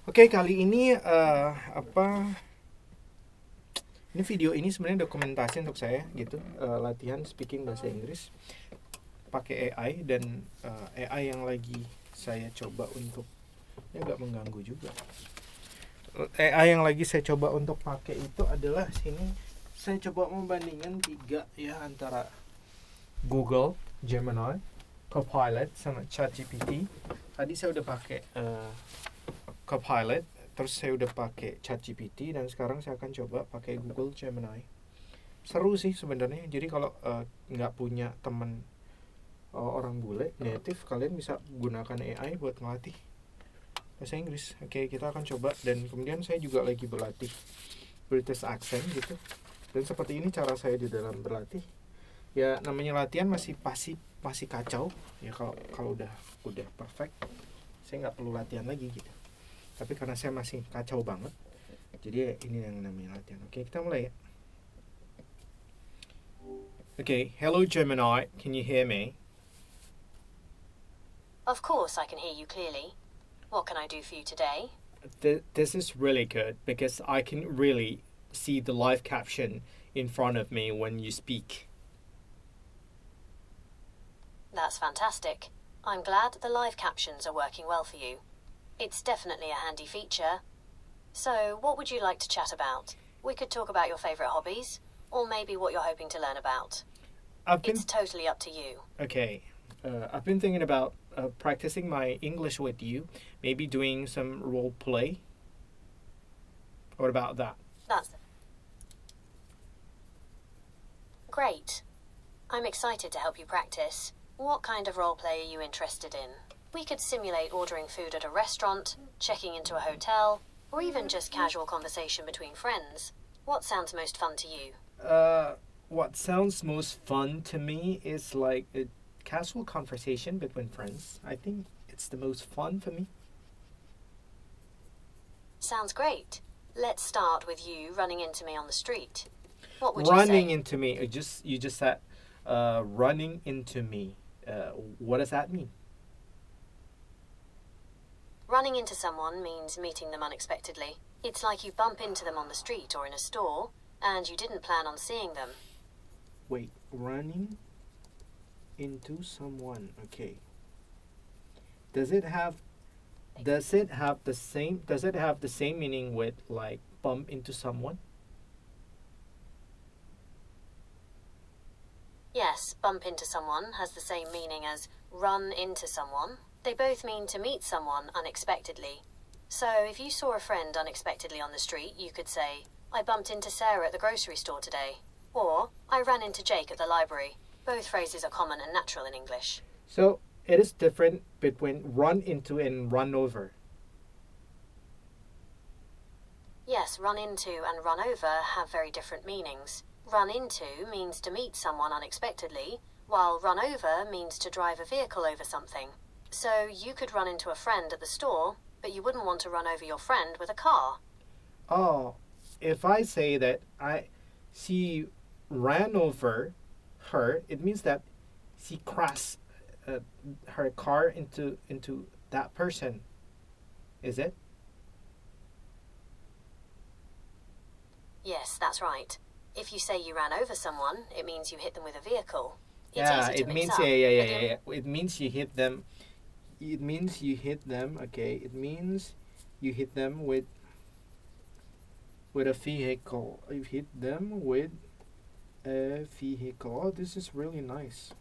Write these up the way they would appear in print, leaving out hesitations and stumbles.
Oke, kali ini ini video ini sebenarnya dokumentasi untuk saya gitu, latihan speaking bahasa Inggris pakai AI dan AI yang lagi saya coba untuk ya agak mengganggu juga. AI yang lagi saya coba untuk pakai itu adalah sini saya coba membandingkan tiga ya antara Google Gemini, Copilot sama ChatGPT. Tadi saya udah pakai Copilot, terus saya udah pakai ChatGPT dan sekarang saya akan coba pakai Google Gemini. Seru sih sebenarnya. Jadi kalau nggak punya teman orang bule native, kalian bisa gunakan AI buat ngelatih bahasa Inggris. Oke, kita akan coba dan kemudian saya juga lagi berlatih British accent gitu. Dan seperti ini cara saya di dalam berlatih. Ya namanya latihan masih kacau. Ya kalau udah perfect, saya nggak perlu latihan lagi gitu. Tapi karena saya masih kacau banget, jadi ini yang namanya latihan. Oke, kita mulai ya. Okay, hello Gemini, can you hear me? Of course, I can hear you clearly. What can I do for you today? This is really good because I can really see the live caption in front of me when you speak. That's fantastic. I'm glad the live captions are working well for you. It's definitely a handy feature. So, what would you like to chat about? We could talk about your favourite hobbies, or maybe what you're hoping to learn about. It's totally up to you. Okay. I've been thinking about practicing my English with you, maybe doing some role play. What about that? That's great. I'm excited to help you practice. What kind of role play are you interested in? We could simulate ordering food at a restaurant, checking into a hotel, or even just casual conversation between friends. What sounds most fun to you? What sounds most fun to me is like a casual conversation between friends. I think it's the most fun for me. Sounds great. Let's start with you running into me on the street. What would Running you say? into me. You just said running into me. What does that mean? Running into someone means meeting them unexpectedly. It's like you bump into them on the street or in a store, and you didn't plan on seeing them. Wait, running into someone. Okay. Does it have the same meaning with like bump into someone? Yes, bump into someone has the same meaning as run into someone. They both mean to meet someone unexpectedly. So if you saw a friend unexpectedly on the street, you could say, I bumped into Sarah at the grocery store today. Or, I ran into Jake at the library. Both phrases are common and natural in English. So it is different between run into and run over. Yes, run into and run over have very different meanings. Run into means to meet someone unexpectedly, while run over means to drive a vehicle over something. So you could run into a friend at the store, but you wouldn't want to run over your friend with a car. Oh, if I say that she ran over her, it means that she crashed her car into that person. Is it? Yes, that's right. If you say you ran over someone, it means you hit them with a vehicle. It's Yeah, easy to it mix means up. It means you hit them. It means you hit them. Okay, it means you hit them with a vehicle. You hit them with a vehicle. Oh, this is really nice.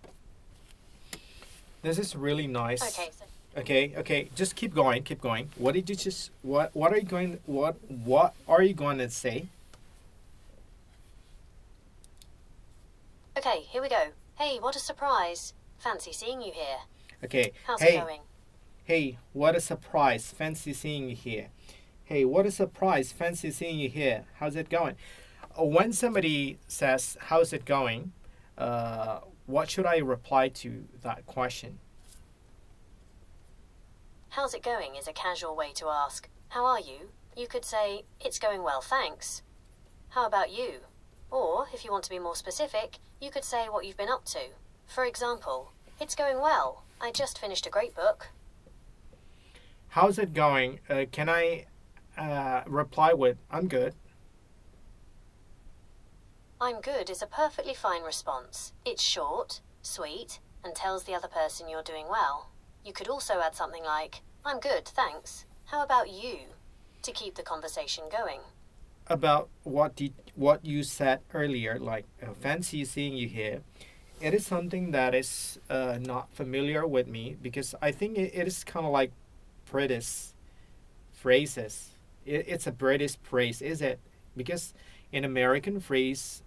This is really nice. Okay, so Okay. Just keep going. Keep going. What did you just? What are you going? What are you going to say? okay, here we go. Hey, what a surprise. Fancy seeing you here. Okay. How's it Hey, going? hey, what a surprise! Fancy seeing you here. Hey, what a surprise! Fancy seeing you here. How's it going? When somebody says, "How's it going?" What should I reply to that question? How's it going is a casual way to ask, how are you? You could say, it's going well, thanks. How about you? Or, if you want to be more specific, you could say what you've been up to. For example, it's going well. I just finished a great book. How's it going? Can I reply with "I'm good." I'm good is a perfectly fine response. It's short, sweet, and tells the other person you're doing well. You could also add something like, I'm good, thanks. How about you? To keep the conversation going. About what you said earlier, like fancy seeing you here. It is something that is not familiar with me because I think it is kind of like British phrases. It's a British phrase, is it? Because in American phrase,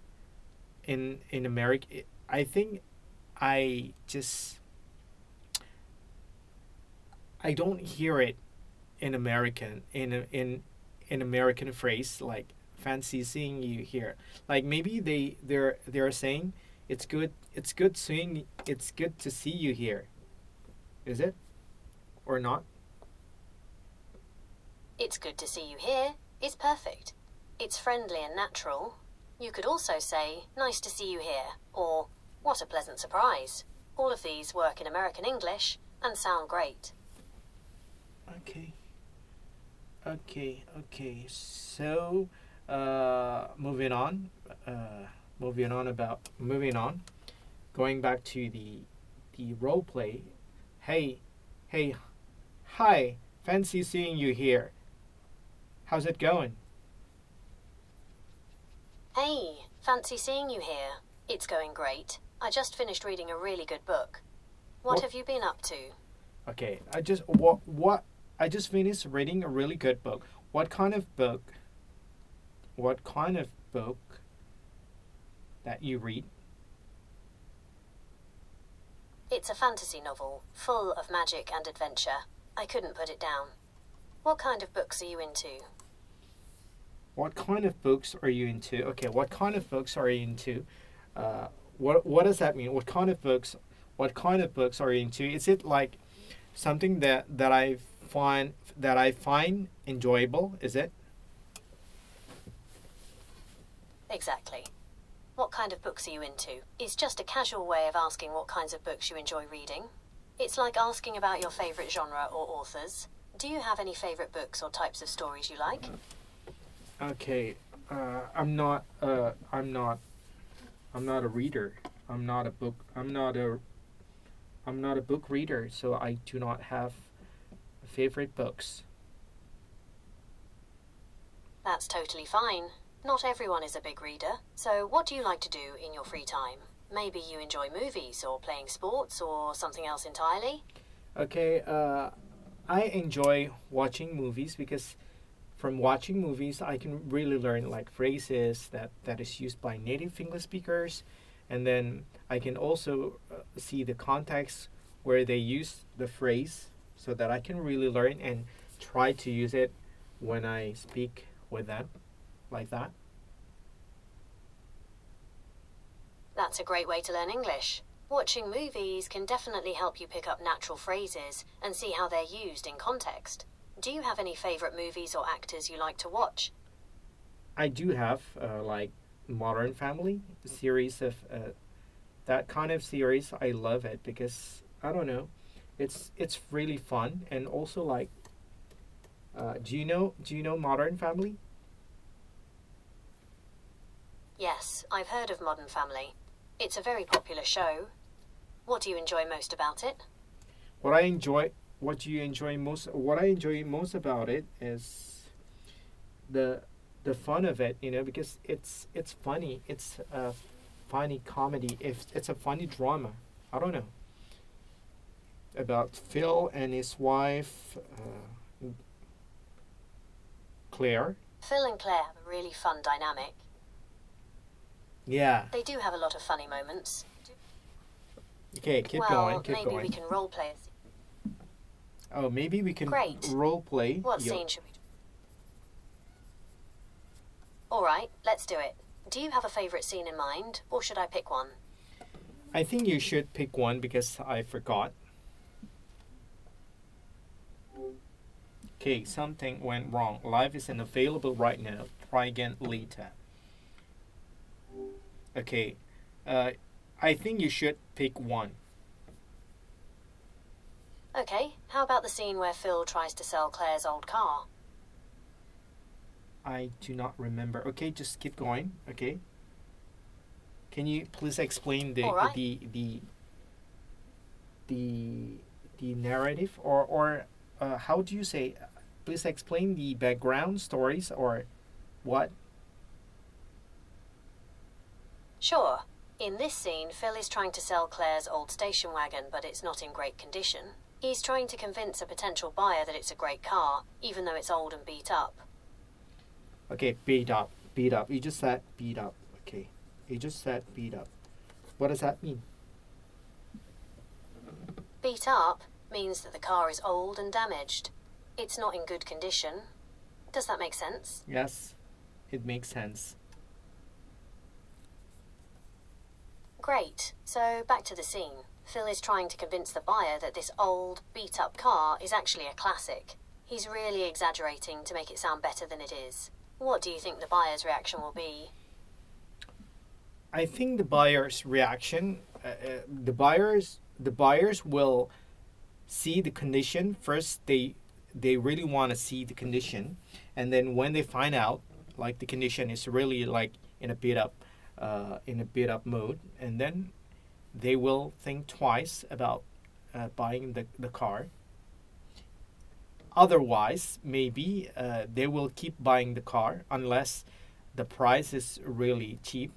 in America, I think I just I don't hear it in American in American phrase like fancy seeing you here. Like maybe they're saying it's good to see you here. Is it or not? It's good to see you here is perfect. It's friendly and natural. You could also say, nice to see you here, or what a pleasant surprise. All of these work in American English and sound great. Okay. Okay. So, moving on. Moving on. Going back to the role play. Hey, hey, hi. Fancy seeing you here. How's it going? Hey, fancy seeing you here. It's going great. I just finished reading a really good book. What have you been up to? Okay, I just finished reading a really good book. What kind of book? What kind of book that you read? It's a fantasy novel, full of magic and adventure. I couldn't put it down. What kind of books are you into? What kind of books are you into? Okay, what kind of books are you into? What does that mean? What kind of books? What kind of books are you into? Is it like something that I find enjoyable? Is it? Exactly. What kind of books are you into? Is just a casual way of asking what kinds of books you enjoy reading. It's like asking about your favorite genre or authors. Do you have any favorite books or types of stories you like? Okay, I'm not a reader. I'm not a book. I'm not a book reader, so I do not have favorite books. That's totally fine. Not everyone is a big reader, so what do you like to do in your free time? Maybe you enjoy movies or playing sports or something else entirely? Okay, I enjoy watching movies because from watching movies I can really learn like phrases that is used by native English speakers, and then I can also see the context where they use the phrase so that I can really learn and try to use it when I speak with them like that. That's a great way to learn English. Watching movies can definitely help you pick up natural phrases and see how they're used in context. Do you have any favorite movies or actors you like to watch? I do have like Modern Family series of that kind of series. I love it because I don't know, it's really fun and also like do you know Modern Family? Yes, I've heard of Modern Family. It's a very popular show. What do you enjoy most about it? What I enjoy what I enjoy most about it is the the fun of it, you know, because it's funny. It's a funny comedy. If it's a funny drama, I don't know, about Phil and his wife Claire. Phil and Claire have a really fun dynamic. Yeah. They do have a lot of funny moments. Okay, keep Well, going. Keep maybe going. we can role play a scene. Oh, maybe we can Great. role play. What scene should we do? Alright, let's do it. Do you have a favourite scene in mind, or should I pick one? I think you should pick one because I forgot. Okay, something went wrong. Live isn't available right now. Try again later. Okay, uh, I think you should pick one. Okay, how about the scene where Phil tries to sell Claire's old car? I do not remember. Okay, just keep going. Okay. Can you please explain All right. the narrative, or how do you say? Please explain the background stories or what? Sure. In this scene, Phil is trying to sell Claire's old station wagon, but it's not in great condition. He's trying to convince a potential buyer that it's a great car, even though it's old and beat up. Okay, beat up, beat up. You just said beat up. Okay, you just said beat up. What does that mean? Beat up means that the car is old and damaged. It's not in good condition. Does that make sense? Yes, it makes sense. Great. So back to the scene. Phil is trying to convince the buyer that this old, beat-up car is actually a classic. He's really exaggerating to make it sound better than it is. What do you think the buyer's reaction will be? I think the buyer's reaction, the buyers will see the condition first. They really want to see the condition, and then when they find out like the condition is really like in a beat up mode, and then they will think twice about buying the car. Otherwise, maybe they will keep buying the car unless the price is really cheap.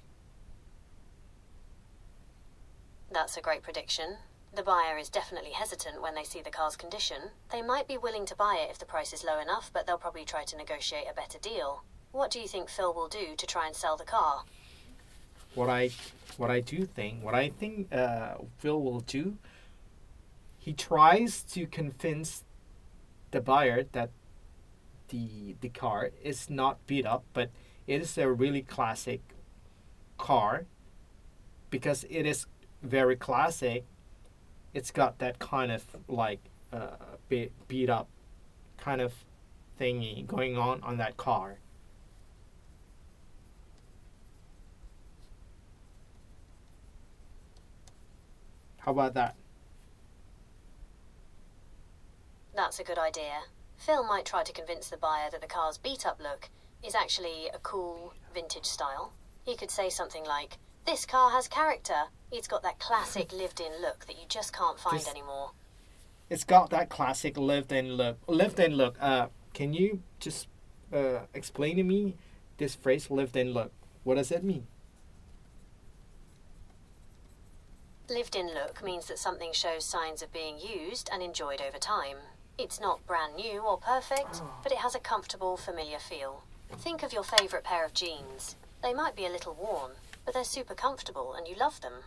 That's a great prediction. The buyer is definitely hesitant when they see the car's condition. They might be willing to buy it if the price is low enough, but they'll probably try to negotiate a better deal. What do you think Phil will do to try and sell the car? What I think Phil will do, he tries to convince the buyer that the car is not beat up, but it is a really classic car. Because it is very classic, it's got that kind of like beat up kind of thingy going on that car. How about that? That's a good idea. Phil might try to convince the buyer that the car's beat-up look is actually a cool, vintage style. He could say something like, "This car has character. It's got that classic lived-in look that you just can't find anymore." It's got that classic lived-in look. Lived-in look. Can you just explain to me this phrase, lived-in look? What does it mean? Lived-in look means that something shows signs of being used and enjoyed over time. It's not brand new or perfect, but it has a comfortable, familiar feel. Think of your favorite pair of jeans. They might be a little worn, but they're super comfortable and you love them.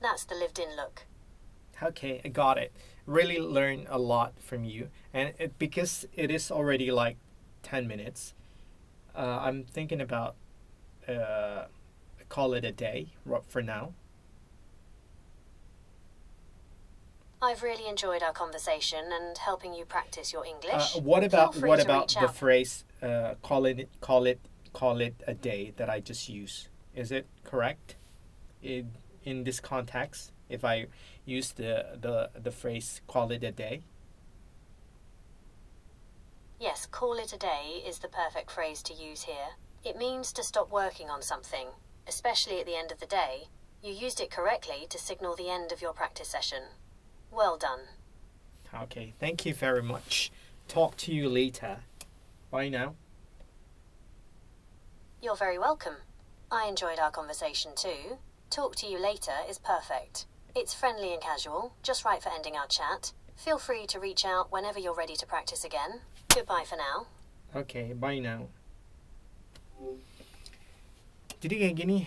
That's the lived-in look. Okay, I got it. Really learned a lot from you, and because it is already like 10 minutes, I'm thinking about call it a day for now. I've really enjoyed our conversation and helping you practice your English. What about Feel free to reach the out. phrase call it a day that I just used? Is it correct in this context if I use the phrase call it a day? Yes, call it a day is the perfect phrase to use here. It means to stop working on something, especially at the end of the day. You used it correctly to signal the end of your practice session. Well done. Okay, thank you very much. Talk to you later. Bye now. You're very welcome. I enjoyed our conversation too. Talk to you later is perfect. It's friendly and casual, just right for ending our chat. Feel free to reach out whenever you're ready to practice again. Goodbye for now. Okay, bye now. Jadi kayak gini,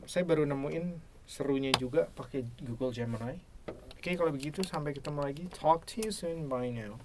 saya baru nemuin serunya juga pakai Google Gemini. Oke, kalau begitu sampai ketemu lagi. Talk to you soon. Bye now.